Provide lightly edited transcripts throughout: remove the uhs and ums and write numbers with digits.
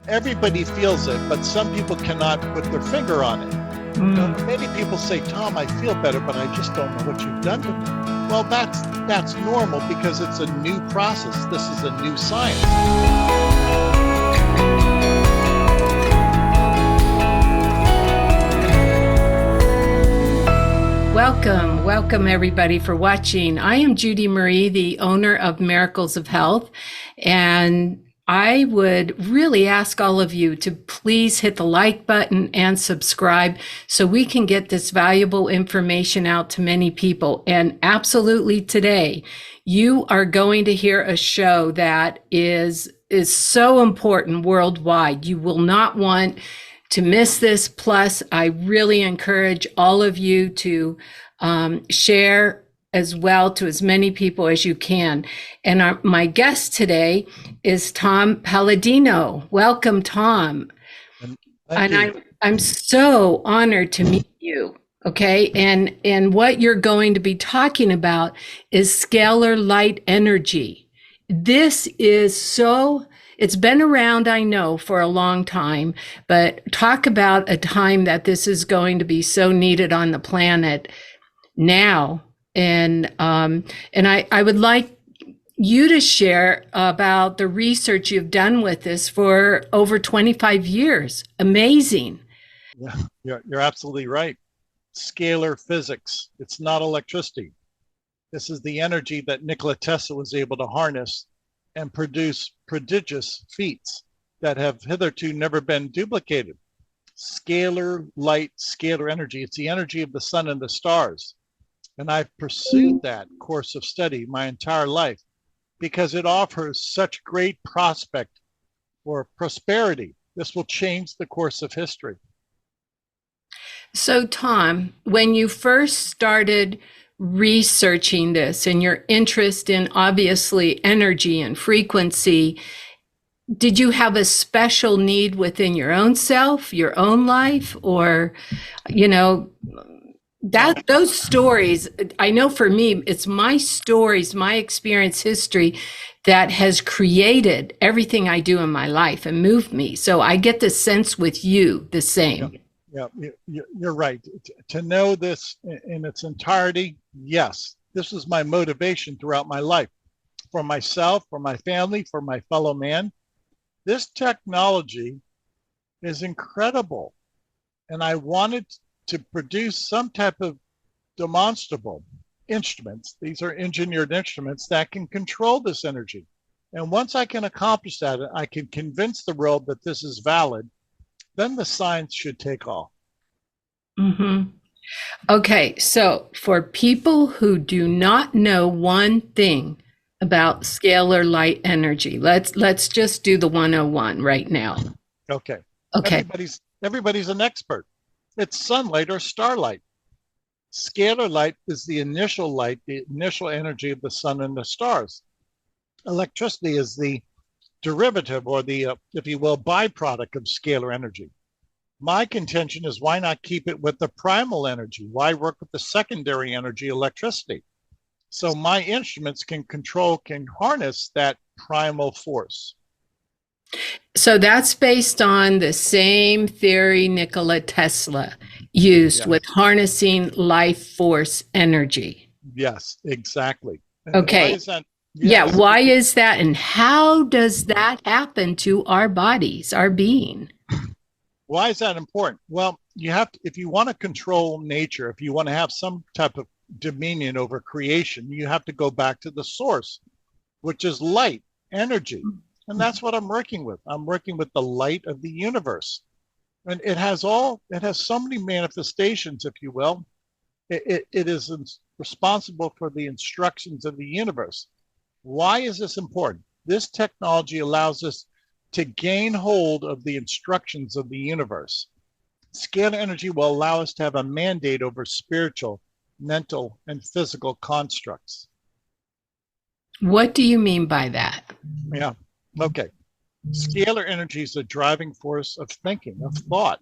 everybody feels it, but some people cannot put their finger on it. Many people say, Tom, I feel better, but I just don't know what you've done to me. Well, that's normal because it's a new process. This is a new science. Welcome everybody for watching. I am Judy Marie, the owner of Miracles of Health, and I would really ask all of you to please hit the like button and subscribe so we can get this valuable information out to many people. And absolutely today, you are going to hear a show that is so important worldwide. You will not want to miss this. Plus, I really encourage all of you to share as well to as many people as you can. And my guest today is Tom Paladino. Welcome, Tom. I'm so honored to meet you. Okay, and what you're going to be talking about is scalar light energy. This is it's been around, I know, for a long time, but talk about a time that this is going to be so needed on the planet now. And I would like you to share about the research you've done with this for over 25 years. Amazing. Yeah, you're absolutely right. Scalar physics. It's not electricity. This is the energy that Nikola Tesla was able to harness and produce prodigious feats that have hitherto never been duplicated. Scalar light, scalar energy. It's the energy of the sun and the stars. And I've pursued that course of study my entire life because it offers such great prospect for prosperity. This will change the course of history. So, Tom, when you first started researching this and your interest in obviously energy and frequency, did you have a special need within your own self, your own life, or, those stories? I know for me, it's my stories, my experience, history that has created everything I do in my life and moved me. So I get the sense with you the same. Yeah, you're right. To know this in its entirety, yes, this was my motivation throughout my life, for myself, for my family, for my fellow man. This technology is incredible. And I wanted to produce some type of demonstrable instruments. These are engineered instruments that can control this energy. And once I can accomplish that, I can convince the world that this is valid, then the science should take off. Mm-hmm. Okay, so for people who do not know one thing about scalar light energy, let's just do the 101 right now. Okay. Okay. Everybody's an expert. It's sunlight or starlight. Scalar light is the initial light, the initial energy of the sun and the stars. Electricity is the derivative or the, if you will, byproduct of scalar energy. My contention is, why not keep it with the primal energy? Why work with the secondary energy, electricity? So my instruments can harness that primal force. So that's based on the same theory Nikola Tesla used with harnessing life force energy. Yes, exactly. And okay. Why is that? Yes. Yeah, why is that? And how does that happen to our bodies, our being? Why is that important? Well, if you want to control nature, if you want to have some type of dominion over creation, you have to go back to the source, which is light, energy. And that's what I'm working with. I'm working with the light of the universe. And it has so many manifestations, if you will. It is responsible for the instructions of the universe. Why is this important? This technology allows us to gain hold of the instructions of the universe. Scalar energy will allow us to have a mandate over spiritual, mental, and physical constructs. What do you mean by that? Yeah. Okay. Scalar energy is the driving force of thinking, of thought.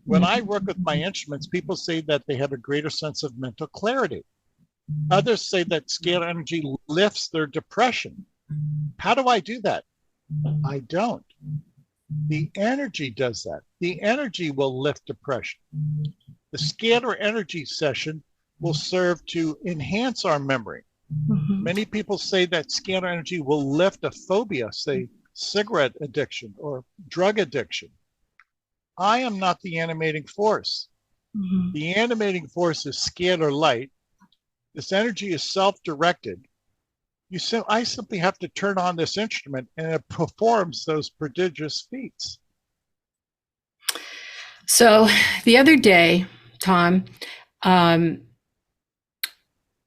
When I work with my instruments, people say that they have a greater sense of mental clarity. Others say that scalar energy lifts their depression. How do I do that? I don't. The energy does that. The energy will lift depression. The scalar energy session will serve to enhance our memory. Mhm. Many people say that scalar energy will lift a phobia, say cigarette addiction or drug addiction. I am not the animating force. Mhm. The animating force is scalar light. This energy is self-directed. I simply have to turn on this instrument and it performs those prodigious feats. So the other day, Tom, um,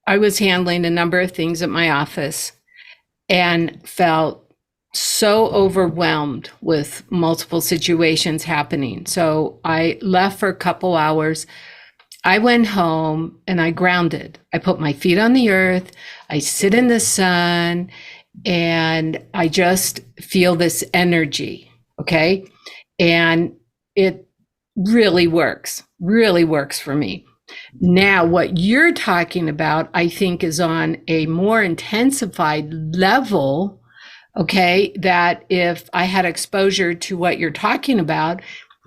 I was handling a number of things at my office and felt so overwhelmed with multiple situations happening. So I left for a couple hours. I went home and I grounded. I put my feet on the earth. I sit in the sun and I just feel this energy. Okay. And it really works for me. Now, what you're talking about, I think, is on a more intensified level. Okay. That if I had exposure to what you're talking about,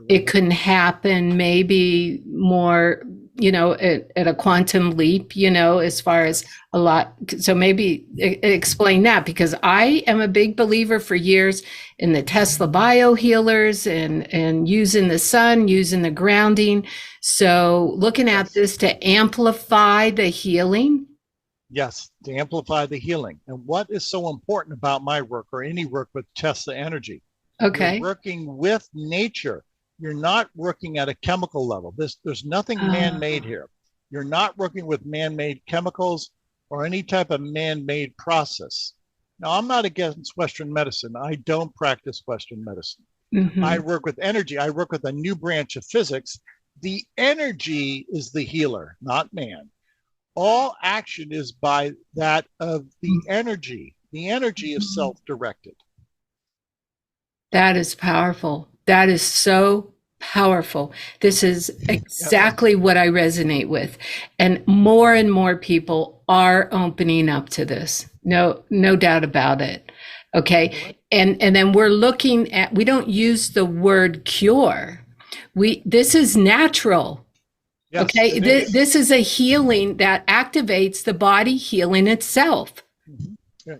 it couldn't happen maybe more, at a quantum leap, as far as a lot. So maybe explain that, because I am a big believer for years in the Tesla biohealers and using the sun, using the grounding. So looking at this to amplify the healing. Yes, to amplify the healing. And what is so important about my work or any work with Tesla energy? You're Okay. working with nature. You're not working at a chemical level. There's nothing man-made here. You're not working with man-made chemicals or any type of man-made process. Now, I'm not against Western medicine. I don't practice Western medicine. I work with energy. I work with a new branch of physics. The energy is the healer, not man. All action is by that of the energy. The energy is self-directed. That is powerful. That is so powerful. This is Yes. exactly what I resonate with. And more people are opening up to this. No doubt about it. Okay. And then we're looking at, we don't use the word cure. This is natural. Yes, Okay. it is. This is a healing that activates the body healing itself.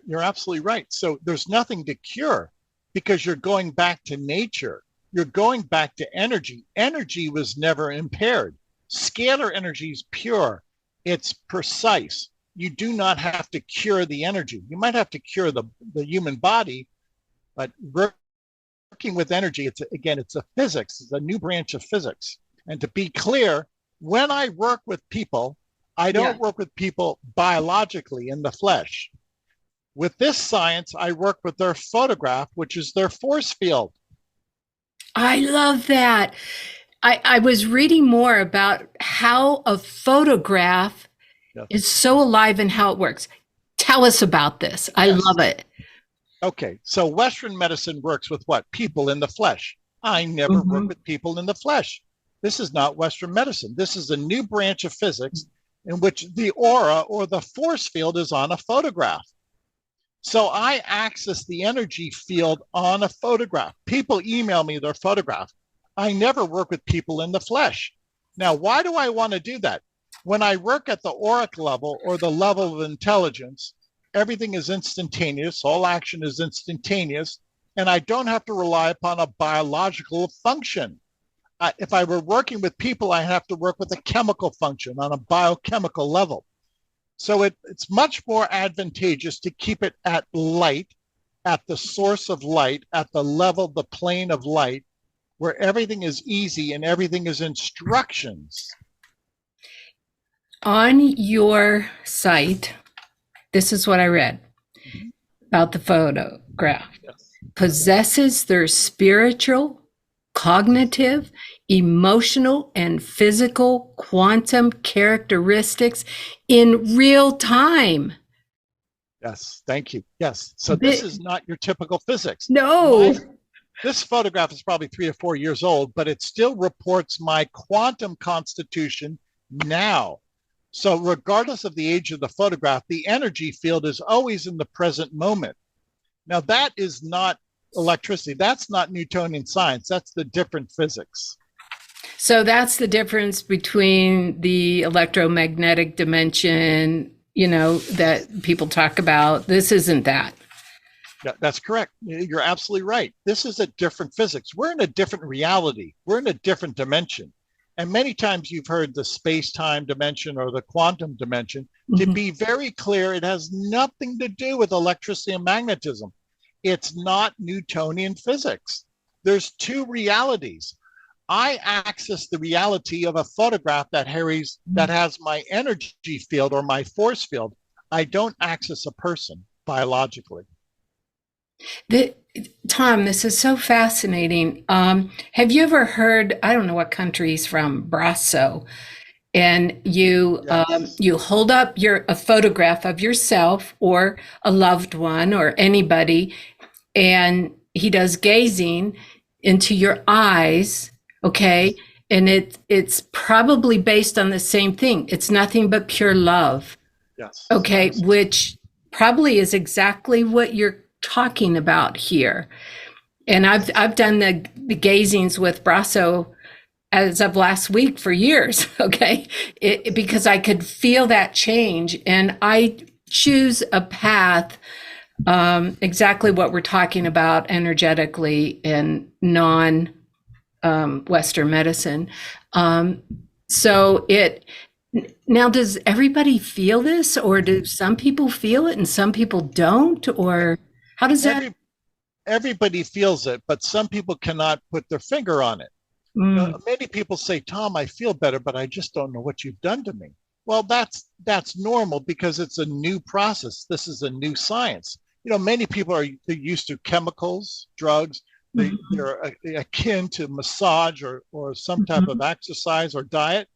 You're absolutely right. So there's nothing to cure because you're going back to nature. You're going back to energy. Energy was never impaired. Scalar energy is pure. It's precise. You do not have to cure the energy. You might have to cure the human body, but working with energy, it's a physics. It's a new branch of physics. And to be clear, when I work with people, I don't work with people biologically in the flesh. With this science, I work with their photograph, which is their force field. I love that. I was reading more about how a photograph is so alive and how it works. Tell us about this. I love it. Okay, so Western medicine works with what? People in the flesh. I never work with people in the flesh. This is not Western medicine. This is a new branch of physics in which the aura or the force field is on a photograph. So I access the energy field on a photograph. People email me their photograph. I never work with people in the flesh. Now, why do I want to do that? When I work at the auric level or the level of intelligence, everything is instantaneous. All action is instantaneous. And I don't have to rely upon a biological function. If I were working with people, I have to work with a chemical function on a biochemical level. So it's much more advantageous to keep it at light, at the source of light, at the level, the plane of light, where everything is easy and everything is instructions. On your site, this is what I read about the photograph. Yes. Possesses their spiritual, cognitive, emotional, and physical quantum characteristics in real time. Yes, thank you. Yes. So this is not your typical physics. No. This photograph is probably 3 or 4 years old, but it still reports my quantum constitution now. So regardless of the age of the photograph, the energy field is always in the present moment. Now that is not electricity. That's not Newtonian science. That's the different physics. So that's the difference between the electromagnetic dimension, that people talk about. This isn't that. That's correct. You're absolutely right. This is a different physics. We're in a different reality. We're in a different dimension. And many times you've heard the space-time dimension or the quantum dimension. To be very clear, it has nothing to do with electricity and magnetism. It's not Newtonian physics. There's two realities. I access the reality of a photograph that has my energy field or my force field. I don't access a person biologically. Tom, this is so fascinating. Have you ever heard, I don't know what country he's from, Brasso, and you hold up a photograph of yourself or a loved one or anybody, and he does gazing into your eyes, okay? And it's probably based on the same thing. It's nothing but pure love. Yes. Okay, which probably is exactly what you're talking about here. And I've done the gazings with Brasso as of last week for years, okay? Because I could feel that change, and I choose a path, exactly what we're talking about energetically in non-Western medicine. So now, does everybody feel this, or do some people feel it and some people don't, or how does that? Everybody feels it, but some people cannot put their finger on it. Many people say, Tom, I feel better, but I just don't know what you've done to me. Well, that's normal because it's a new process. This is a new science. Many people are used to chemicals, drugs. They're akin to massage or some type of exercise or diet.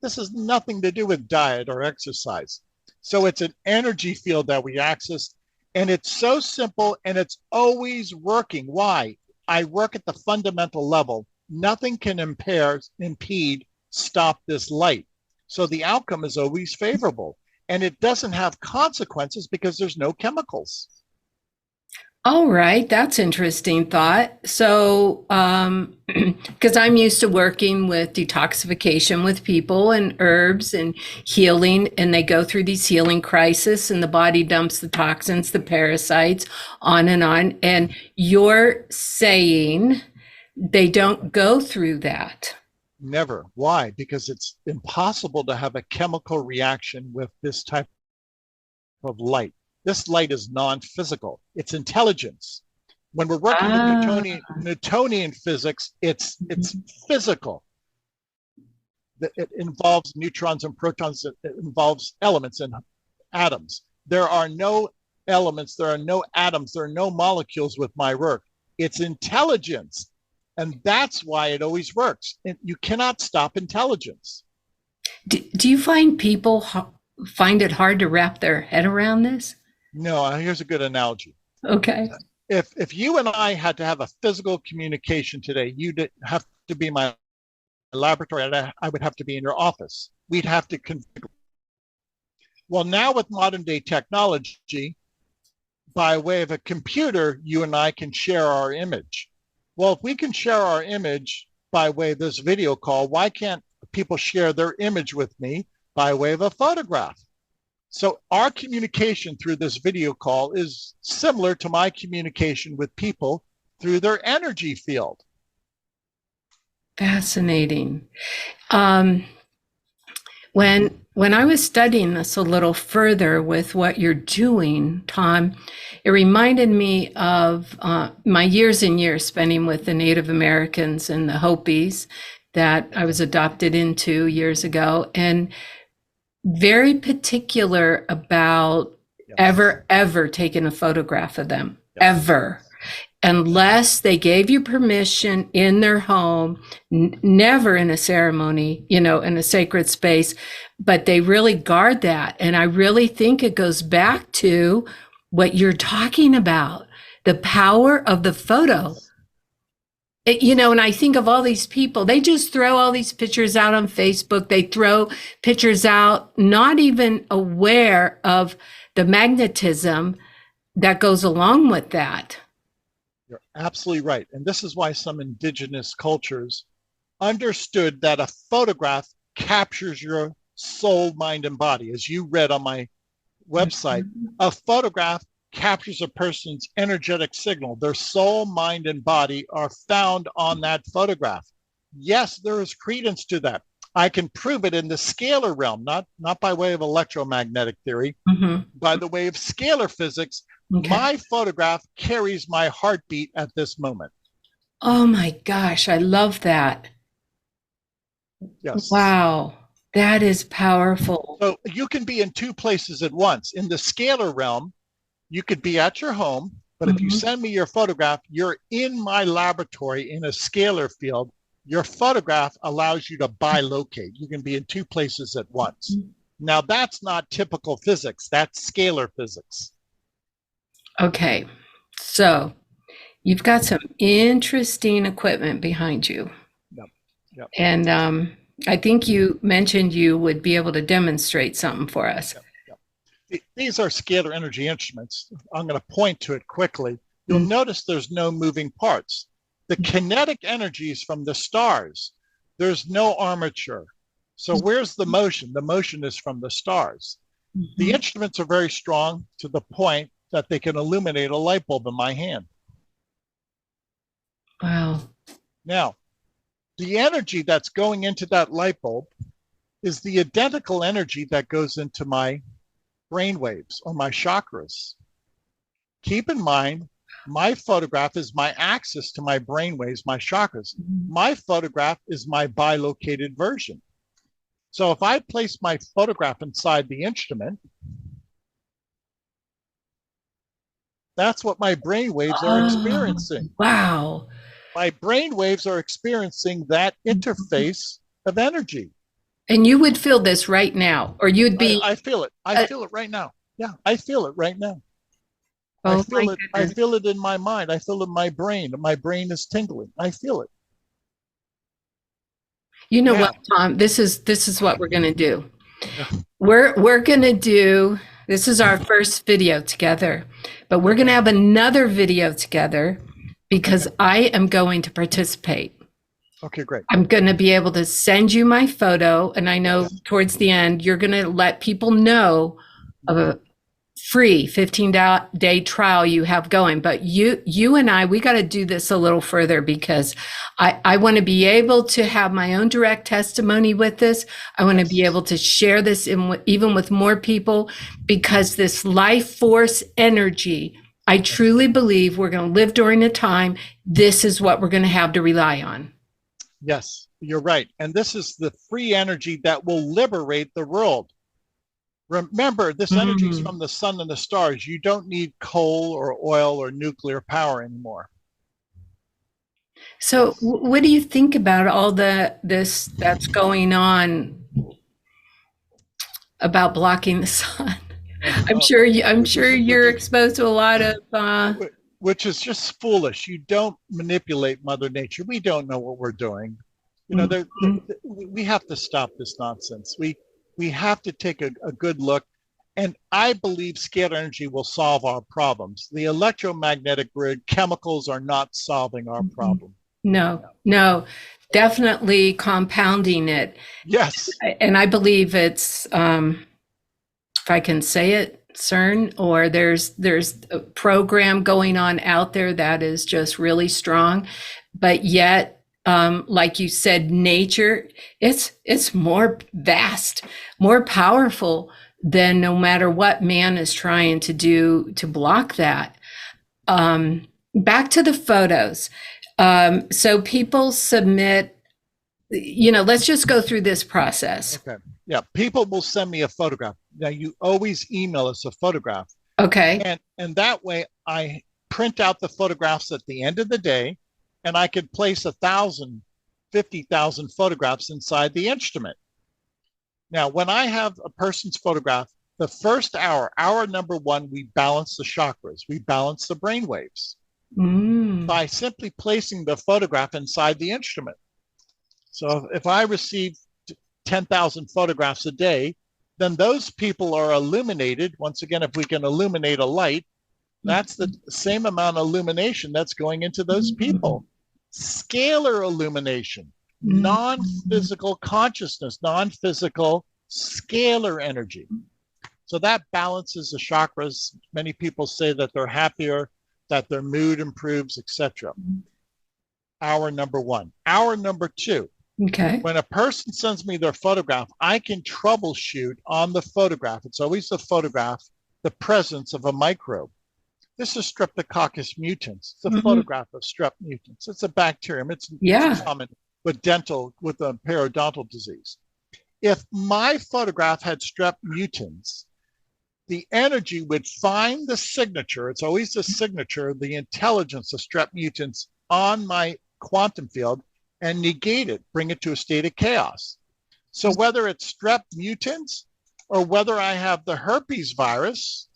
This has nothing to do with diet or exercise. So it's an energy field that we access. And it's so simple, and it's always working. Why? I work at the fundamental level. Nothing can impede, stop this light. So the outcome is always favorable. And it doesn't have consequences because there's no chemicals. All right, that's interesting thought. So, because I'm used to working with detoxification with people and herbs and healing, and they go through these healing crises, and the body dumps the toxins, the parasites, on and on. And you're saying they don't go through that. Never. Why? Because it's impossible to have a chemical reaction with this type of light. This light is non-physical. It's intelligence. When we're working with Newtonian physics, it's physical. It involves neutrons and protons. It involves elements and atoms. There are no elements. There are no atoms. There are no molecules with my work. It's intelligence. And that's why it always works. And you cannot stop intelligence. Do you find people find it hard to wrap their head around this? No, here's a good analogy. Okay. If you and I had to have a physical communication today, you'd have to be in my laboratory, and I would have to be in your office. We'd have to configure. Well, now with modern day technology, by way of a computer, you and I can share our image. Well, if we can share our image by way of this video call, why can't people share their image with me by way of a photograph? So our communication through this video call is similar to my communication with people through their energy field. Fascinating. When I was studying this a little further with what you're doing, Tom, it reminded me of my years and years spending with the Native Americans and the Hopis that I was adopted into years ago, and very particular about ever taking a photograph of them, ever. Unless they gave you permission in their home, never in a ceremony, in a sacred space, but they really guard that. And I really think it goes back to what you're talking about, the power of the photo. And I think of all these people, they just throw all these pictures out on Facebook. They throw pictures out, not even aware of the magnetism that goes along with that. You're absolutely right. And this is why some indigenous cultures understood that a photograph captures your soul, mind, and body. As you read on my website, Mhm. a photograph captures a person's energetic signal. Their soul, mind, and body are found on that photograph. Yes, there is credence to that. I can prove it in the scalar realm, not by way of electromagnetic theory, Mhm. by the way of scalar physics. Okay. My photograph carries my heartbeat at this moment. Oh my gosh, I love that. Yes. Wow, that is powerful. So you can be in two places at once. In the scalar realm, you could be at your home, but if you Mhm. send me your photograph, you're in my laboratory in a scalar field. Your photograph allows you to bilocate. You can be in two places at once. Now, that's not typical physics, that's scalar physics. Okay, so you've got some interesting equipment behind you. Yep. Yep. And I think you mentioned you would be able to demonstrate something for us. Yep. Yep. These are scalar energy instruments. I'm going to point to it quickly. You'll Mm. notice there's no moving parts. The kinetic energies from the stars, there's no armature. So where's the motion? The motion is from the stars. The Mhm. instruments are very strong to the point that they can illuminate a light bulb in my hand. Wow. Now, the energy that's going into that light bulb is the identical energy that goes into my brain waves or my chakras. Keep in mind, my photograph is my access to my brain waves, my chakras. My photograph is my bilocated version. So if I place my photograph inside the instrument, that's what my brain waves are Oh, experiencing. wow. My brain waves are experiencing that interface of energy. And you would feel this right now, or you'd be, I feel it. I uh, feel it right now. Yeah, I feel it right now. I oh my feel it. I goodness. feel it in my mind. I feel it in my brain. My brain is tingling. I feel it. You know what, Now, Tom? This is what we're gonna do. We're gonna do this is our first video together, but we're gonna okay, have another video together because okay, I am going to participate. okay, great. I'm going to be able to send you my photo, and I know Yes. towards the end you're going to let people know of a free 15-day trial you have going. But you and I, we got to do this a little further because I want to be able to have my own direct testimony with this. I want to be Yes. able to share this even with more people because this life force energy, I Yes. truly believe we're going to live during a time. This is what we're going to have to rely on. Yes. You're right. And this is the free energy that will liberate the world. Remember, this energy is Mm. from the sun and the stars. You don't need coal or oil or nuclear power anymore. So, Yes. what do you think about all this that's going on about blocking the sun? I'm sure you're exposed to a lot of which is just foolish. You don't manipulate Mother Nature. We don't know what we're doing. You know, Mhm. we have to stop this nonsense. We have to take a good look. And I believe scalar energy will solve our problems. The electromagnetic grid, chemicals are not solving our problem. No, no, definitely compounding it. Yes. And I believe it's if I can say it, CERN, or there's a program going on out there that is just really strong, but yet, like you said, nature, it's more vast, more powerful than no matter what man is trying to do to block that. Back to the photos. So people submit, let's just go through this process. Okay. Yeah. People will send me a photograph. Now you always email us a photograph. Okay. And that way I print out the photographs at the end of the day and I could place 1,000, 50,000 photographs inside the instrument. Now, when I have a person's photograph, the first hour number one, we balance the chakras, we balance the brain waves Mm. by simply placing the photograph inside the instrument. So if I receive 10,000 photographs a day, then those people are illuminated. Once again, if we can illuminate a light, That's the same amount of illumination that's going into those people. Scalar illumination, non-physical consciousness, non-physical scalar energy. So that balances the chakras. Many people say that they're happier, that their mood improves, etc. Hour number one. Hour number two. Okay. When a person sends me their photograph, I can troubleshoot on the photograph. It's always the photograph, the presence of a microbe. This is Streptococcus mutans. It's a photograph of strep mutans. It's a bacterium. It's common with a periodontal disease. If my photograph had strep mutans, the energy would find the signature. It's always the signature, the intelligence of strep mutants on my quantum field and negate it, bring it to a state of chaos. So whether it's strep mutants or whether I have the herpes virus,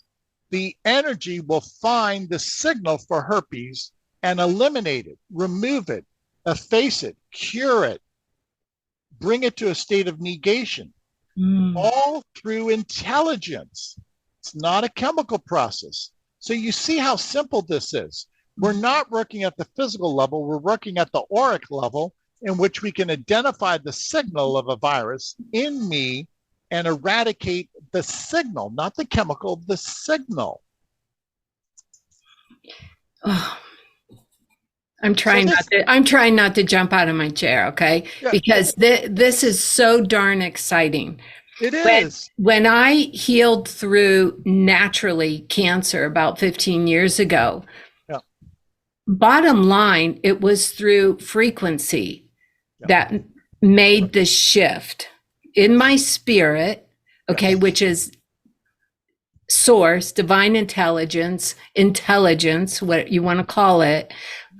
the energy will find the signal for herpes and eliminate it, remove it, efface it, cure it, bring it to a state of negation, all through intelligence. It's not a chemical process. So you see how simple this is. We're not working at the physical level. We're working at the auric level in which we can identify the signal of a virus in me and eradicate the signal, not the chemical, the signal. Oh, I'm trying not to jump out of my chair, okay? Yeah. Because this is so darn exciting. It is. When I healed through naturally cancer about 15 years ago, bottom line, it was through frequency that made the shift in my spirit, okay, which is source, divine intelligence, what you want to call it,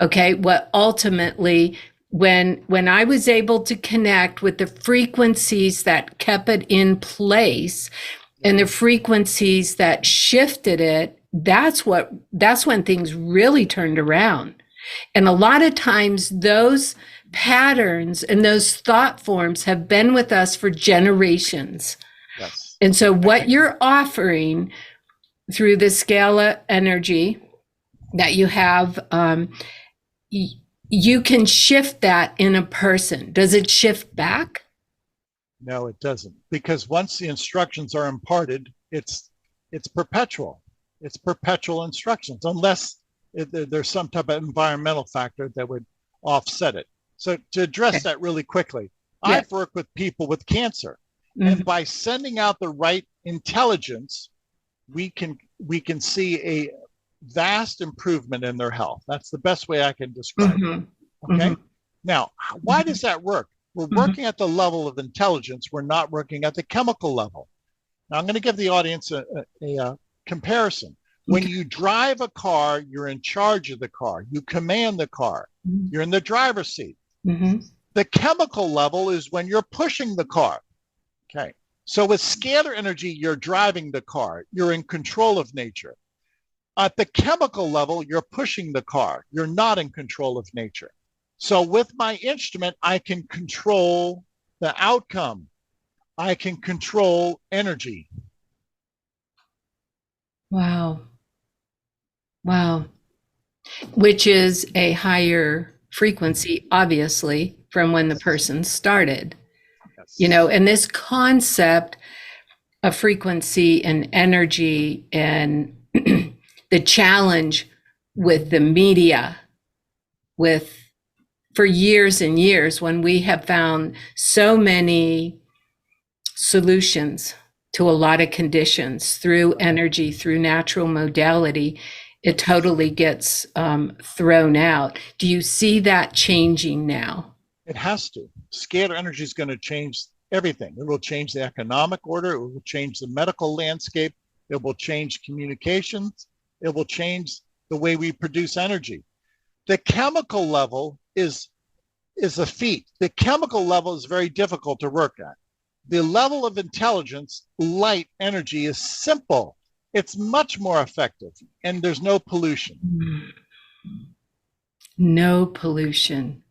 okay, what ultimately, when I was able to connect with the frequencies that kept it in place and the frequencies that shifted it, that's when things really turned around. And a lot of times those patterns and those thought forms have been with us for generations. Yes. And so what you're offering through the Scalar energy that you have, you can shift that in a person. Does it shift back? No, it doesn't. Because once the instructions are imparted, it's perpetual. It's perpetual instructions, unless there's some type of environmental factor that would offset it. So to address that really quickly, I've worked with people with cancer, and by sending out the right intelligence, we can see a vast improvement in their health. That's the best way I can describe it. Okay. Now, why does that work? We're working at the level of intelligence. We're not working at the chemical level. Now, I'm going to give the audience a comparison. When you drive a car, you're in charge of the car. You command the car. You're in the driver's seat. The chemical level is when you're pushing the car. Okay. So with scalar energy, you're driving the car. You're in control of nature. At the chemical level, you're pushing the car. You're not in control of nature. So with my instrument, I can control the outcome. I can control energy. Wow. Wow. Which is a higher frequency, obviously, from when the person started. Yes. You know, and this concept of frequency and energy and the challenge with the media, for years and years, when we have found so many solutions to a lot of conditions through energy, through natural modality, it totally gets thrown out. Do you see that changing now? It has to. Scalar energy is going to change everything. It will change the economic order. It will change the medical landscape. It will change communications. It will change the way we produce energy. The chemical level is a feat. The chemical level is very difficult to work at. The level of intelligence, light energy, is simple. It's much more effective, and there's no pollution. No pollution.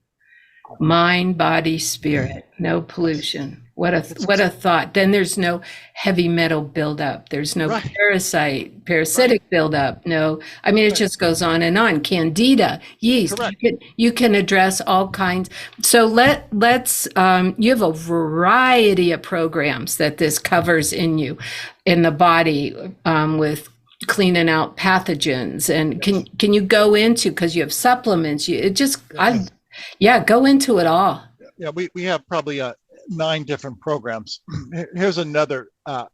Mind, body, spirit, no Yes. pollution. What a thought. Then there's no heavy metal buildup. There's no Right. Right. parasitic buildup. No, I mean it Right. just goes on and on. Candida, yeast. Correct. You can address all kinds. So let's you have a variety of programs that this covers in the body with cleaning out pathogens. And Yes. can you go into, because you have supplements? Yes. Yeah, go into it all. Yeah, we have probably 9 different programs. Here's another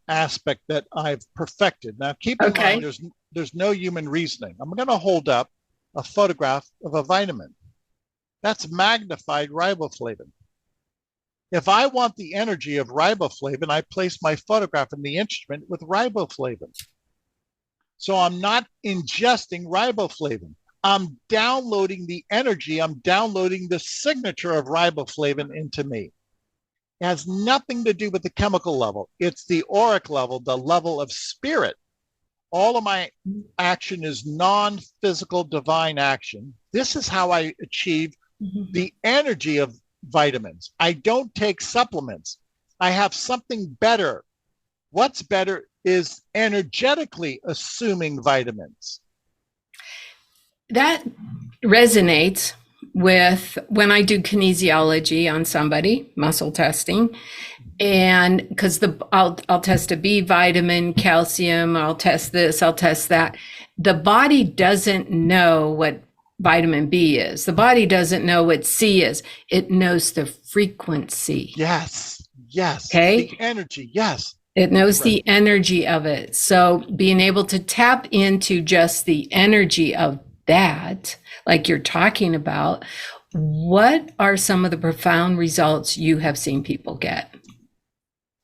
aspect that I've perfected. Now, keep in mind, Okay. there's no human reasoning. I'm going to hold up a photograph of a vitamin. That's magnified riboflavin. If I want the energy of riboflavin, I place my photograph in the instrument with riboflavin. So I'm not ingesting riboflavin. I'm downloading the energy. I'm downloading the signature of riboflavin into me. It has nothing to do with the chemical level. It's the auric level, the level of spirit. All of my action is non-physical divine action. This is how I achieve the energy of vitamins. I don't take supplements. I have something better. What's better is energetically assuming vitamins. That resonates with when I do kinesiology on somebody, muscle testing, and because I'll test a B vitamin, calcium, I'll test this, I'll test that. The body doesn't know what vitamin B is. The body doesn't know what C is. It knows the frequency. Yes, yes. Okay. The energy, yes. It knows Correct. the energy of it. So being able to tap into just the energy of that, like you're talking about, what are some of the profound results you have seen people get?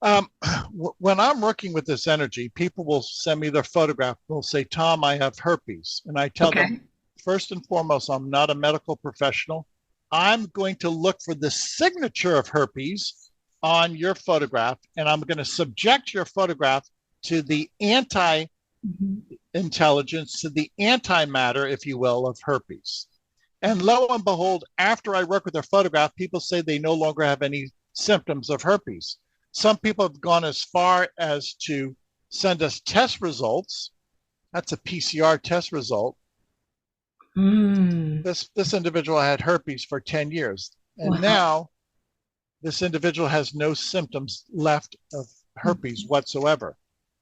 When I'm working with this energy, people will send me their photograph. They'll say, Tom, I have herpes. And I tell them, Okay. first and foremost, I'm not a medical professional. I'm going to look for the signature of herpes on your photograph, and I'm going to subject your photograph to the anti-intelligence, to the antimatter, if you will, of herpes. And lo and behold, after I work with their photograph, people say they no longer have any symptoms of herpes. Some people have gone as far as to send us test results. That's a PCR test result. This individual had herpes for 10 years. And Wow. now this individual has no symptoms left of herpes whatsoever.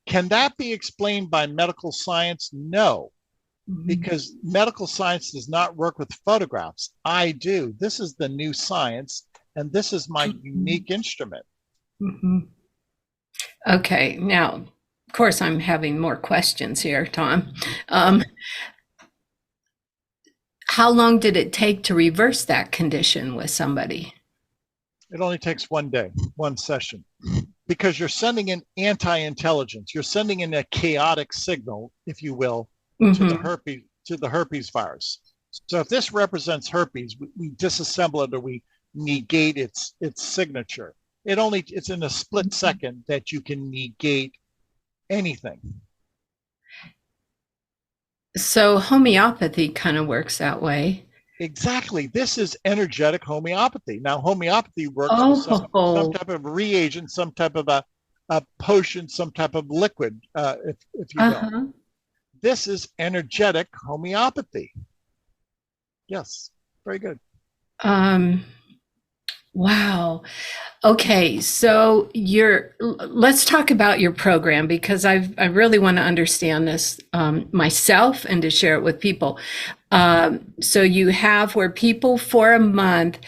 Can that be explained by medical science? No, because medical science does not work with photographs. I do. This is the new science, and this is my unique instrument. Okay, now, of course, I'm having more questions here, Tom. How long did it take to reverse that condition with somebody? It only takes one day, one session, because you're sending in anti-intelligence. You're sending in a chaotic signal, if you will, to the herpes virus. So if this represents herpes, we disassemble it or we negate its signature. It's in a split second that you can negate anything. So homeopathy kind of works that way. Exactly. This is energetic homeopathy. Now, homeopathy works with some type of reagent, some type of a potion, some type of liquid, if you will. This is energetic homeopathy. Yes, very good. Wow. Okay, so let's talk about your program, because I really want to understand this myself and to share it with people. So you have where people for a month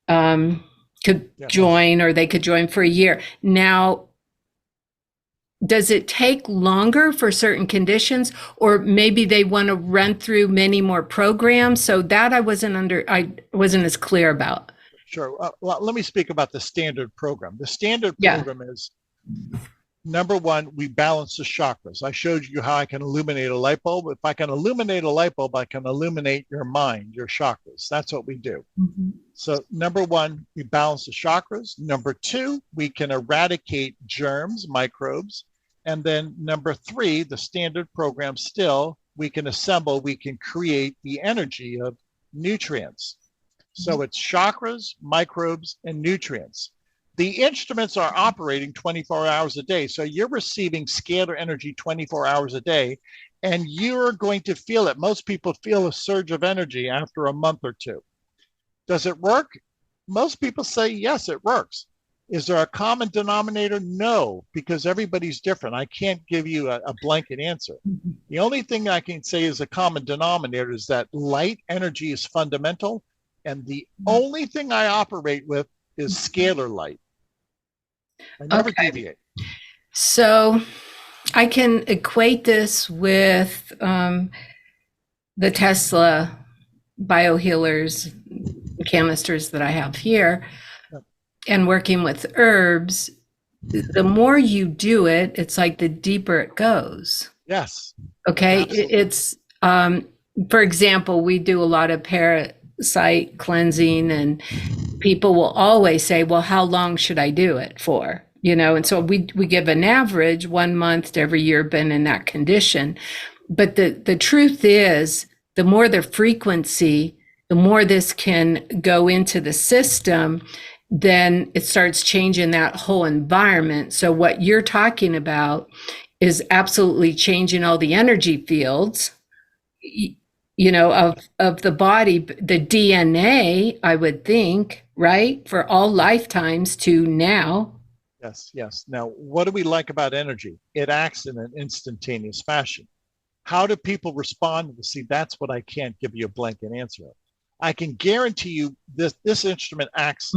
could join, or they could join for a year. Now, does it take longer for certain conditions, or maybe they want to run through many more programs? So that I wasn't as clear about. Sure. Well, let me speak about the standard program. The standard program is, number one, we balance the chakras. I showed you how I can illuminate a light bulb. If I can illuminate a light bulb, I can illuminate your mind, your chakras. That's what we do. So number one, we balance the chakras. Number two, we can eradicate germs, microbes. And then number three, the standard program still, we can assemble, we can create the energy of nutrients. So it's chakras, microbes, and nutrients. The instruments are operating 24 hours a day. So you're receiving scalar energy 24 hours a day, and you're going to feel it. Most people feel a surge of energy after a month or two. Does it work? Most people say, yes, it works. Is there a common denominator? No, because everybody's different. I can't give you a blanket answer. The only thing I can say is a common denominator is that light energy is fundamental. And the only thing I operate with is scalar light. I never deviate. So I can equate this with the Tesla biohealers, canisters that I have here, and working with herbs. The more you do it, it's like the deeper it goes. Yes. Okay. Absolutely. It's, for example, we do a lot of parasite cleansing, and people will always say, well, how long should I do it for? And so we give an average 1 month to every year been in that condition. But the truth is, the more the frequency, the more this can go into the system, then it starts changing that whole environment. So what you're talking about is absolutely changing all the energy fields, of the body, the DNA, I would think, right? For all lifetimes to now. Yes, yes. Now, what do we like about energy? It acts in an instantaneous fashion. How do people respond? See, that's what I can't give you a blanket answer of. I can guarantee you this instrument acts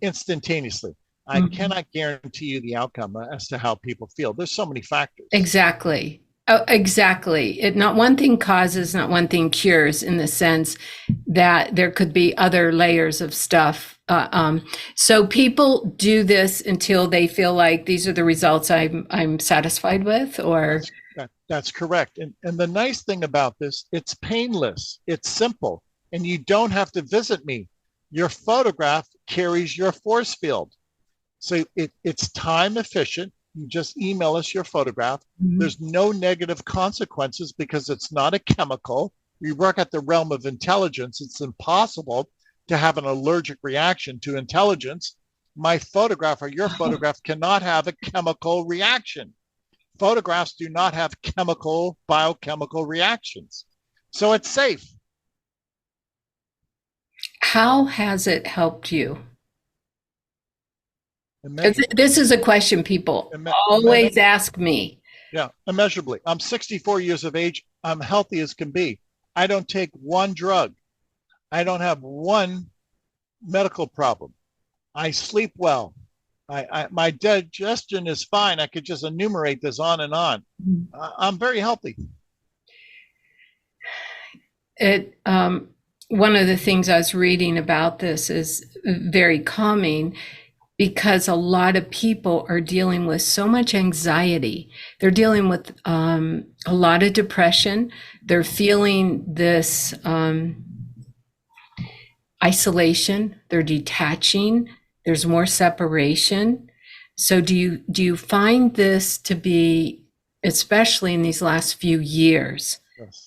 instantaneously. I cannot guarantee you the outcome as to how people feel. There's so many factors. Exactly. Oh, exactly. Not one thing causes, not one thing cures, in the sense that there could be other layers of stuff. So people do this until they feel like these are the results I'm satisfied with, or that's correct. And the nice thing about this, it's painless, it's simple, and you don't have to visit me. Your photograph carries your force field. So it's time efficient. You just email us your photograph. There's no negative consequences because it's not a chemical. We work at the realm of intelligence. It's impossible to have an allergic reaction to intelligence. My photograph or your photograph cannot have a chemical reaction. Photographs do not have biochemical reactions. So it's safe. How has it helped you? This is a question people always ask me. Yeah, immeasurably. I'm 64 years of age. I'm healthy as can be. I don't take one drug. I don't have one medical problem. I sleep well. My digestion is fine. I could just enumerate this on and on. I'm very healthy. One of the things I was reading about this is very calming, because a lot of people are dealing with so much anxiety. They're dealing with a lot of depression. They're feeling this isolation. They're detaching. There's more separation. So do you find this to be, especially in these last few years,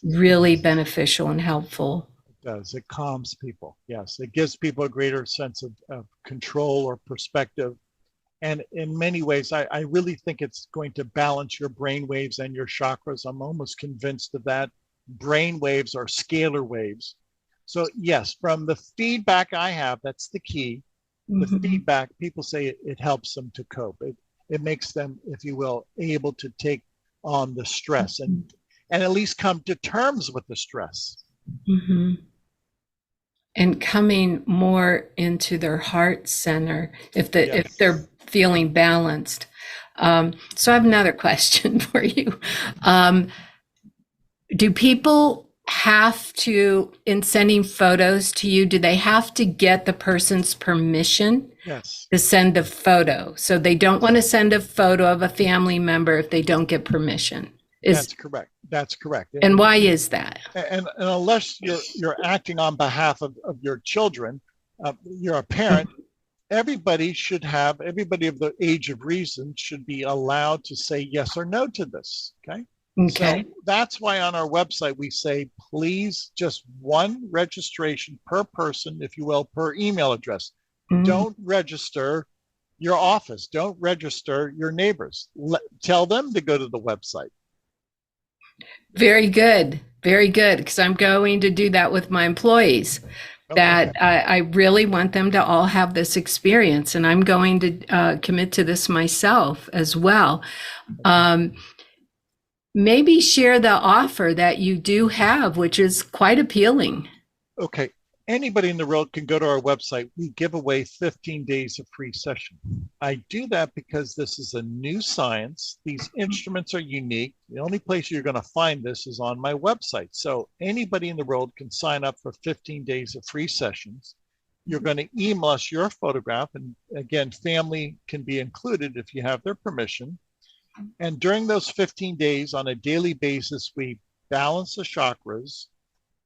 really beneficial and helpful? Does. It calms people. Yes, it gives people a greater sense of control or perspective. And in many ways, I really think it's going to balance your brain waves and your chakras. I'm almost convinced of that. Brain waves are scalar waves. So yes, from the feedback I have, that's the key. The feedback, people say it helps them to cope. It makes them, if you will, able to take on the stress and at least come to terms with the stress. And coming more into their heart center if they're feeling balanced. So I have another question for you. Do people have to, in sending photos to you, do they have to get the person's permission to send the photo? So they don't want to send a photo of a family member if they don't get permission. That's correct. That's correct. And why is that? And unless you're acting on behalf of your children, you're a parent, everybody of the age of reason should be allowed to say yes or no to this. Okay. So Okay. that's why on our website we say, please, just one registration per person, if you will, per email address. Mhm. Don't register your office. Don't register your neighbors. Tell them to go to the website. Very good. Very good. Because I'm going to do that with my employees. Okay. That I really want them to all have this experience, and I'm going to commit to this myself as well. Um, Maybe share the offer that you do have, which is quite appealing. Okay. Anybody in the world can go to our website. We give away 15 days of free session. I do that because this is a new science. These instruments are unique. The only place you're going to find this is on my website. So anybody in the world can sign up for 15 days of free sessions. You're going to email us your photograph. And again, family can be included if you have their permission. And during those 15 days on a daily basis, we balance the chakras,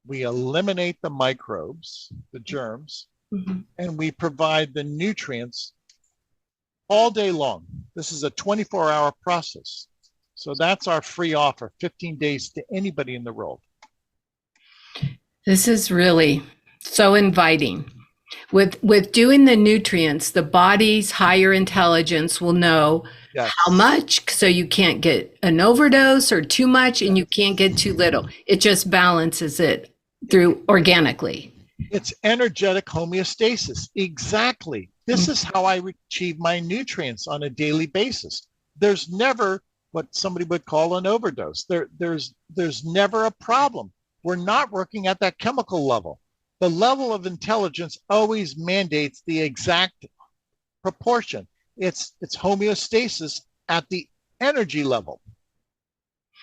we eliminate the microbes, the germs, Mhm. and we provide the nutrients all day long. This is a 24-hour process. So that's our free offer, 15 days to anybody in the world. This is really so inviting. With doing the nutrients, the body's higher intelligence will know how Yes. much, so you can't get an overdose or too much, and you can't get too little. It just balances it through organically. It's energetic homeostasis. Exactly. This is how I achieve my nutrients on a daily basis. There's never what somebody would call an overdose. There's never a problem. We're not working at that chemical level. The level of intelligence always mandates the exact proportion. It's homeostasis at the energy level.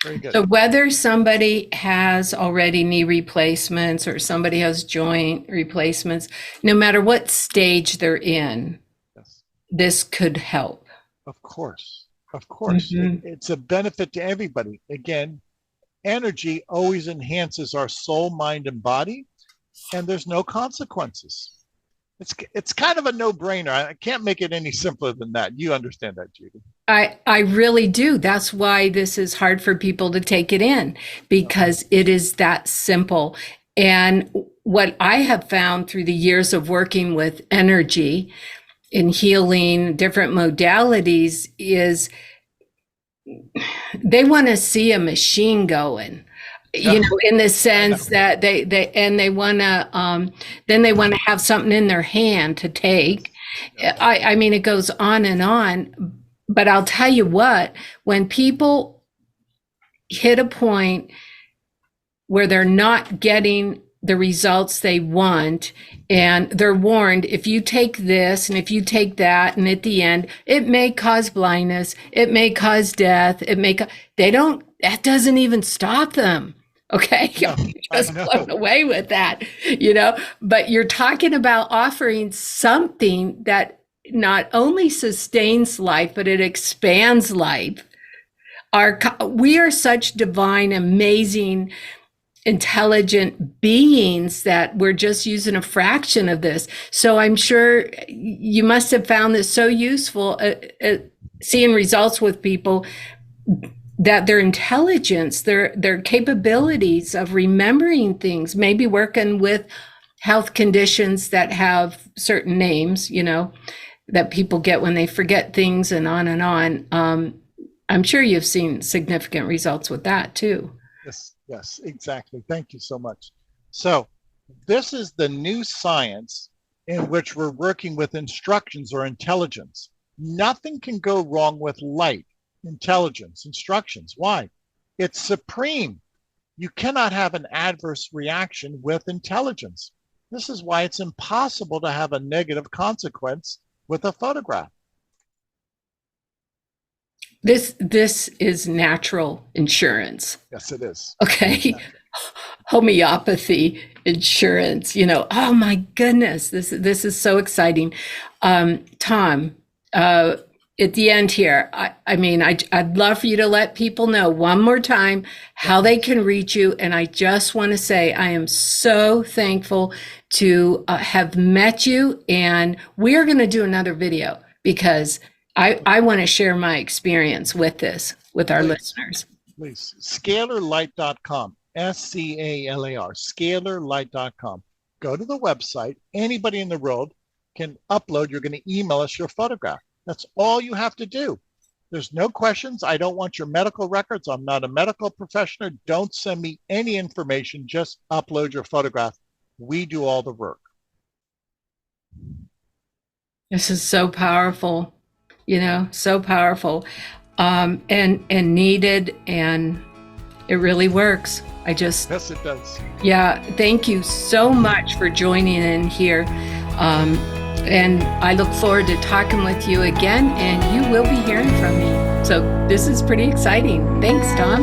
Very good. So whether somebody has already knee replacements or somebody has joint replacements, no matter what stage they're in, Yes. this could help. Of course. Of course. Mhm. It's a benefit to everybody. Again, energy always enhances our soul, mind, and body, and there's no consequences. It's kind of a no-brainer. I can't make it any simpler than that. You understand that, Judy. I really do. That's why this is hard for people to take it in, Oh, because it is that simple. And what I have found through the years of working with energy in healing different modalities is they want to see a machine going, yeah, in the I know. sense that they want to then they want to have something in their hand to Yes, take. yes, I mean, it goes on and on. But I'll tell you what, when people hit a point where they're not getting the results they want, and they're warned, if you take this and if you take that, and at the end it may cause blindness, it may cause death, they don't, that doesn't even stop them. Okay. no, I'm I just blown know. away with that, but you're talking about offering something that not only sustains life, but it expands life. We are such divine, amazing, intelligent beings that we're just using a fraction of this. So I'm sure you must have found this so useful, seeing results with people, that their intelligence, their capabilities of remembering things, maybe working with health conditions that have certain names, that people get when they forget things, and on and on. I'm sure you've seen significant results with that too. Yes, yes, exactly. Thank you so much. So, this is the new science in which we're working with instructions or intelligence. Nothing can go wrong with light, intelligence, instructions. Why? It's supreme. You cannot have an adverse reaction with intelligence. This is why it's impossible to have a negative consequence with a photograph. This is natural insurance. Yes, it is. Okay. Homeopathy insurance, oh my goodness, this is so exciting. Tom, at the end here, I mean, I'd love for you to let people know one more time how they can reach you. And I just want to say I am so thankful to have met you. And we are going to do another video because I want to share my experience with this with our Please, listeners. Please. Scalarlight.com. SCALAR. Scalarlight.com. Go to the website. Anybody in the world can upload. You're going to email us your photograph. That's all you have to do. There's no questions. I don't want your medical records. I'm not a medical professional. Don't send me any information. Just upload your photograph. We do all the work. This is so powerful, so powerful, and needed, and it really works. Yes, it does. Yeah, thank you so much for joining in here. And I look forward to talking with you again, and you will be hearing from me. So this is pretty exciting. Thanks, Tom.